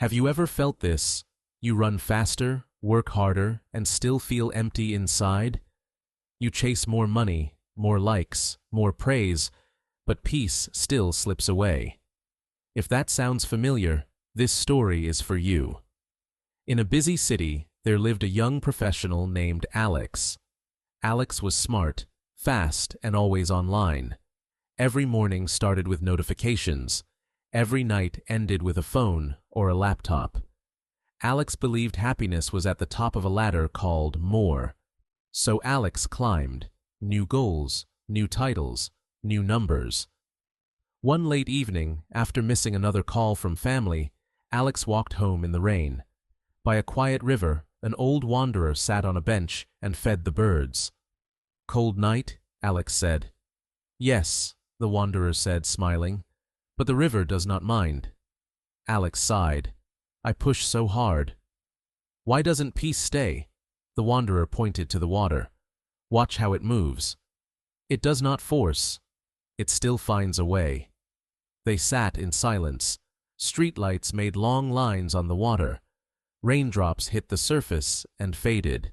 Have you ever felt this? You run faster, work harder, and still feel empty inside? You chase more money, more likes, more praise, but peace still slips away. If that sounds familiar, this story is for you. In a busy city, there lived a young professional named Alex. Alex was smart, fast, and always online. Every morning started with notifications. Every night ended with a phone or a laptop. Alex believed happiness was at the top of a ladder called more. So Alex climbed. New goals, new titles, new numbers. One late evening, after missing another call from family, Alex walked home in the rain. By a quiet river, an old wanderer sat on a bench and fed the birds. "Cold night?" Alex said. "Yes," the wanderer said, smiling, "but the river does not mind." Alex sighed. "I push so hard." "Why doesn't peace stay?" The wanderer pointed to the water. "Watch how it moves. It does not force. It still finds a way." They sat in silence. Streetlights made long lines on the water. Raindrops hit the surface and faded.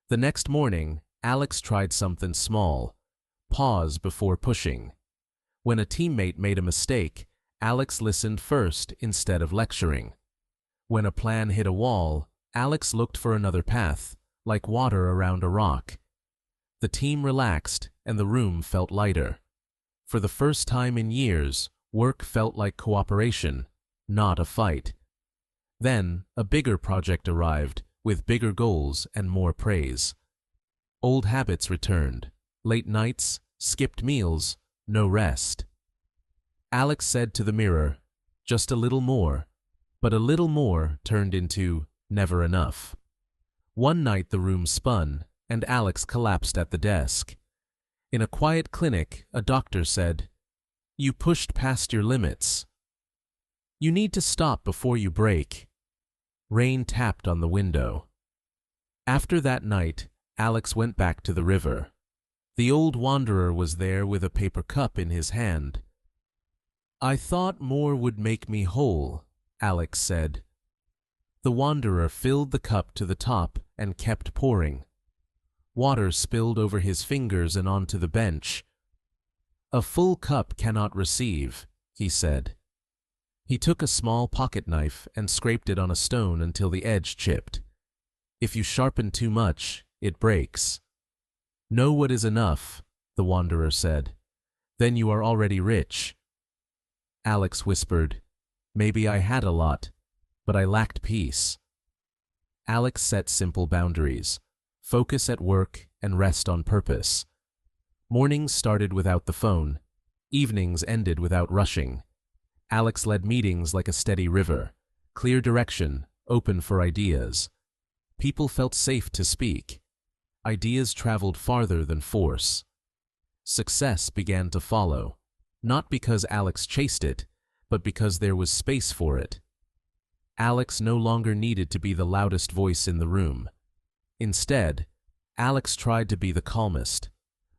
The next morning, Alex tried something small. Pause before pushing. When a teammate made a mistake, Alex listened first instead of lecturing. When a plan hit a wall, Alex looked for another path, like water around a rock. The team relaxed, and the room felt lighter. For the first time in years, work felt like cooperation, not a fight. Then, a bigger project arrived, with bigger goals and more praise. Old habits returned. Late nights, skipped meals, no rest. Alex said to the mirror, "Just a little more." But a little more turned into never enough. One night the room spun, and Alex collapsed at the desk. In a quiet clinic, a doctor said, "You pushed past your limits. You need to stop before you break." Rain tapped on the window. After that night, Alex went back to the river. The old wanderer was there with a paper cup in his hand. "I thought more would make me whole," Alex said. The wanderer filled the cup to the top and kept pouring. Water spilled over his fingers and onto the bench. "A full cup cannot receive," he said. He took a small pocket knife and scraped it on a stone until the edge chipped. "If you sharpen too much, it breaks." "Know what is enough," the wanderer said. "Then you are already rich." Alex whispered, "Maybe I had a lot, but I lacked peace." Alex set simple boundaries: focus at work and rest on purpose. Mornings started without the phone. Evenings ended without rushing. Alex led meetings like a steady river, clear direction, open for ideas. People felt safe to speak. Ideas traveled farther than force. Success began to follow, not because Alex chased it, but because there was space for it. Alex no longer needed to be the loudest voice in the room. Instead, Alex tried to be the calmest.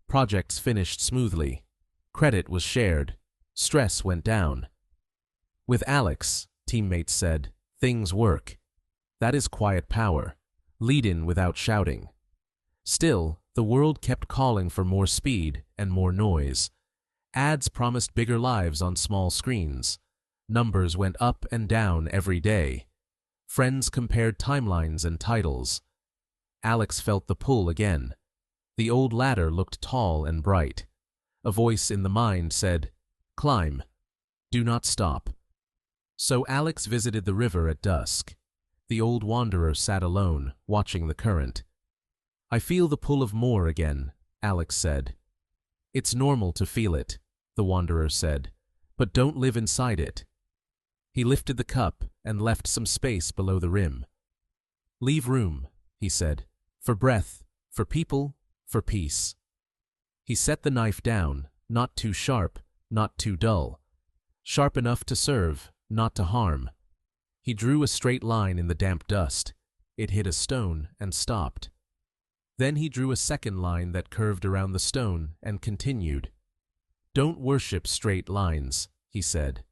Projects finished smoothly. Credit was shared. Stress went down. With Alex, teammates said, things work. That is quiet power. Lead in without shouting. Still, the world kept calling for more speed and more noise. Ads promised bigger lives on small screens. Numbers went up and down every day. Friends compared timelines and titles. Alex felt the pull again. The old ladder looked tall and bright. A voice in the mind said, "Climb. Do not stop." So Alex visited the river at dusk. The old wanderer sat alone, watching the current. "I feel the pull of more again," Alex said. "It's normal to feel it," the wanderer said, "but don't live inside it." He lifted the cup and left some space below the rim. "Leave room," he said, "for breath, for people, for peace." He set the knife down, not too sharp, not too dull. Sharp enough to serve, not to harm. He drew a straight line in the damp dust. It hit a stone and stopped. Then he drew a second line that curved around the stone and continued. "Don't worship straight lines," he said.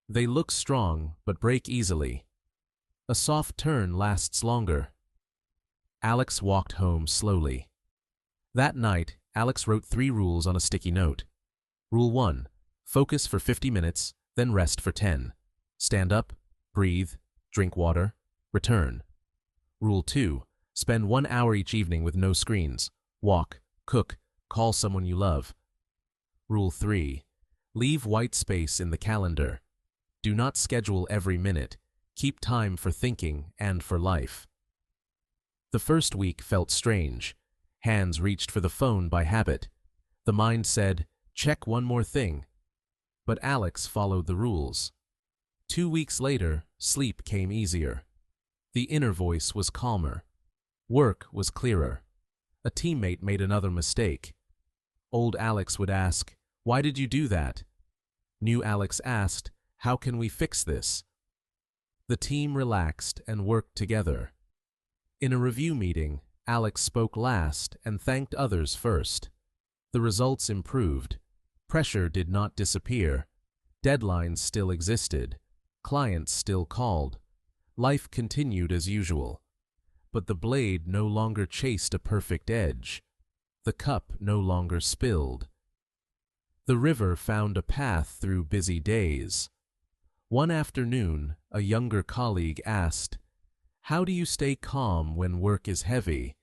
"They look strong but break easily. A soft turn lasts longer. Alex walked home slowly. That night, Alex wrote 3 rules on a sticky note. Rule 1. Focus for 50 minutes, then rest for 10. Stand up, breathe, drink water, return. Rule 2. Spend 1 hour each evening with no screens. Walk, cook, call someone you love. Rule 3. Leave white space in the calendar. Do not schedule every minute. Keep time for thinking and for life. The first week felt strange. Hands reached for the phone by habit. The mind said, check one more thing. But Alex followed the rules. 2 weeks later, sleep came easier. The inner voice was calmer. Work was clearer. A teammate made another mistake. Old Alex would ask, why did you do that? New Alex asked, how can we fix this? The team relaxed and worked together. In a review meeting, Alex spoke last and thanked others first. The results improved. Pressure did not disappear. Deadlines still existed. Clients still called. Life continued as usual. But the blade no longer chased a perfect edge. The cup no longer spilled. The river found a path through busy days. One afternoon, a younger colleague asked, how do you stay calm when work is heavy?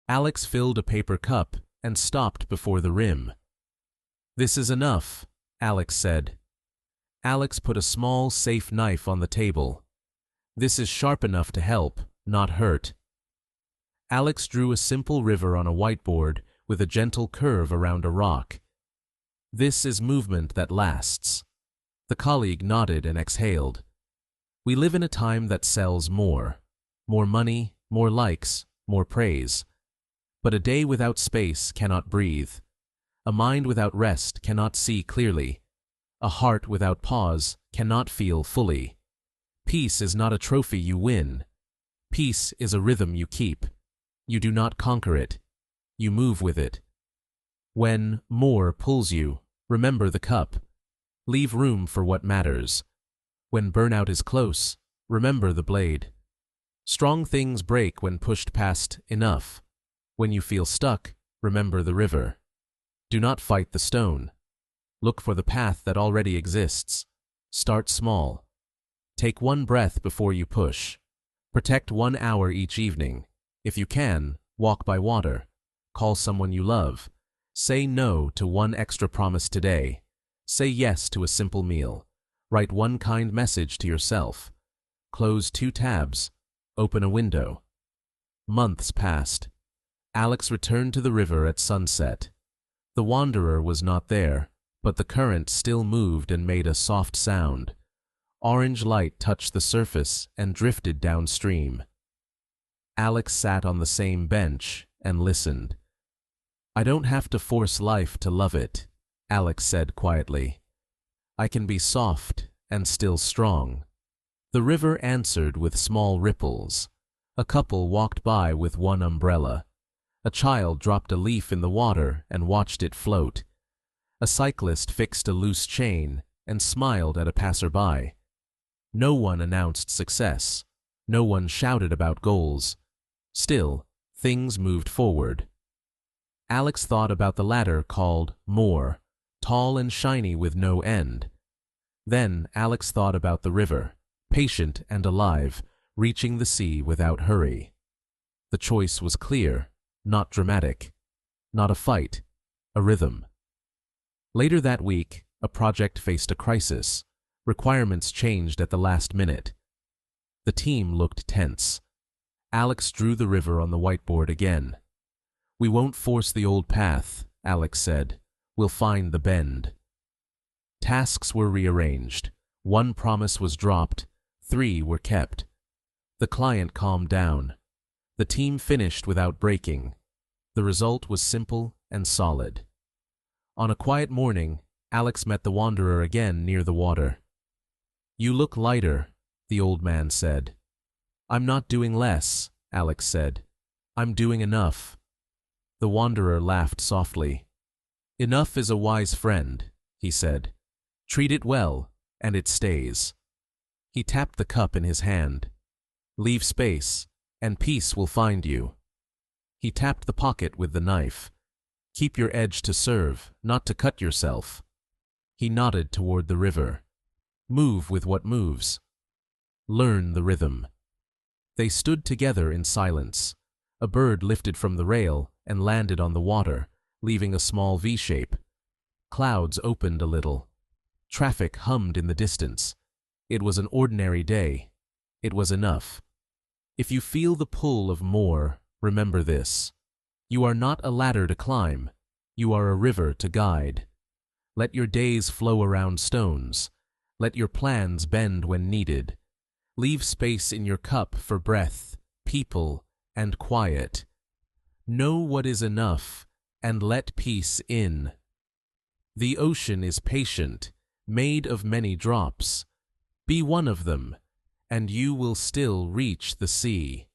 Alex filled a paper cup and stopped before the rim. This is enough, Alex said. Alex put a small, safe knife on the table. This is sharp enough to help, not hurt. Alex drew a simple river on a whiteboard with a gentle curve around a rock. This is movement that lasts. The colleague nodded and exhaled. We live in a time that sells more. More money, more likes, more praise. But a day without space cannot breathe. A mind without rest cannot see clearly. A heart without pause cannot feel fully. Peace is not a trophy you win. Peace is a rhythm you keep. You do not conquer it. You move with it. When more pulls you, remember the cup. Leave room for what matters. When burnout is close, remember the blade. Strong things break when pushed past enough. When you feel stuck, remember the river. Do not fight the stone. Look for the path that already exists. Start small. Take 1 breath before you push. Protect 1 hour each evening. If you can, walk by water. Call someone you love. Say no to 1 extra promise today. Say yes to a simple meal. Write 1 kind message to yourself. Close 2 tabs. Open a window. Months passed. Alex returned to the river at sunset. The wanderer was not there, but the current still moved and made a soft sound. Orange light touched the surface and drifted downstream. Alex sat on the same bench and listened. I don't have to force life to love it, Alex said quietly. I can be soft and still strong. The river answered with small ripples. A couple walked by with 1 umbrella. A child dropped a leaf in the water and watched it float. A cyclist fixed a loose chain and smiled at a passerby. No one announced success. No one shouted about goals. Still, things moved forward. Alex thought about the ladder called more, tall and shiny with no end. Then Alex thought about the river, patient and alive, reaching the sea without hurry. The choice was clear, not dramatic. Not a fight, a rhythm. Later that week, a project faced a crisis. Requirements changed at the last minute. The team looked tense. Alex drew the river on the whiteboard again. We won't force the old path, Alex said. We'll find the bend. Tasks were rearranged. 1 promise was dropped. 3 were kept. The client calmed down. The team finished without breaking. The result was simple and solid. On a quiet morning, Alex met the wanderer again near the water. You look lighter, the old man said. I'm not doing less, Alex said. I'm doing enough. The wanderer laughed softly. Enough is a wise friend, he said. Treat it well, and it stays. He tapped the cup in his hand. Leave space, and peace will find you. He tapped the pocket with the knife. Keep your edge to serve, not to cut yourself. He nodded toward the river. Move with what moves. Learn the rhythm. They stood together in silence. A bird lifted from the rail and landed on the water, leaving a small V shape. Clouds opened a little. Traffic hummed in the distance. It was an ordinary day. It was enough. If you feel the pull of more, remember this. You are not a ladder to climb. You are a river to guide. Let your days flow around stones. Let your plans bend when needed. Leave space in your cup for breath, people, and quiet. Know what is enough, and let peace in. The ocean is patient, made of many drops. Be one of them, and you will still reach the sea.